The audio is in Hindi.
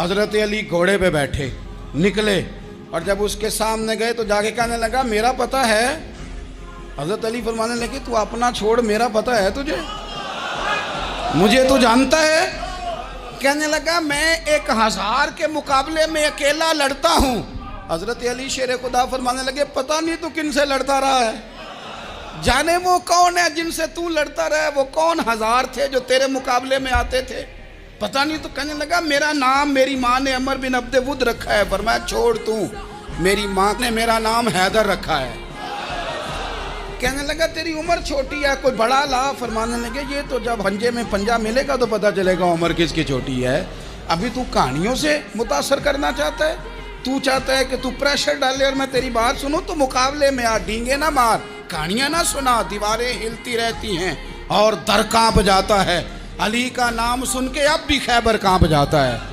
हजरत अली घोड़े पे बैठे निकले और जब उसके सामने गए तो जाके कहने लगा मेरा पता है। हजरत अली फरमाने लगे तू अपना छोड़, मेरा पता है तुझे, मुझे तू जानता है। कहने लगा मैं 1000 के मुकाबले में अकेला लड़ता हूँ। हजरत अली शेर खुदा फरमाने लगे पता नहीं तू किन से लड़ता रहा है, जाने वो कौन है जिनसे तू लड़ता रहा है, वो कौन 1000 थे जो तेरे मुकाबले में आते थे, पता नहीं। तो कहने लगा मेरा नाम मेरी माँ ने अमर बिन अब्दे वुद रखा है। फरमाया छोड़ तू, मेरी माँ ने मेरा नाम हैदर रखा है। कहने लगा तेरी उम्र छोटी है, कोई बड़ा ला। फरमाने लगे ये तो जब हंजे में पंजा मिलेगा तो पता चलेगा उम्र किसकी छोटी है। अभी तू कहानियों से मुतासर करना चाहता है, तू चाहता है कि तू प्रेशर डाले और मैं तेरी बात सुनूं, तो मुकाबले में आ, डींगे ना मार, कहानियां ना सुना। दीवारें हिलती रहती हैं और दर कांप जाता है। अली का नाम सुन के अब भी खैबर कांप जाता है।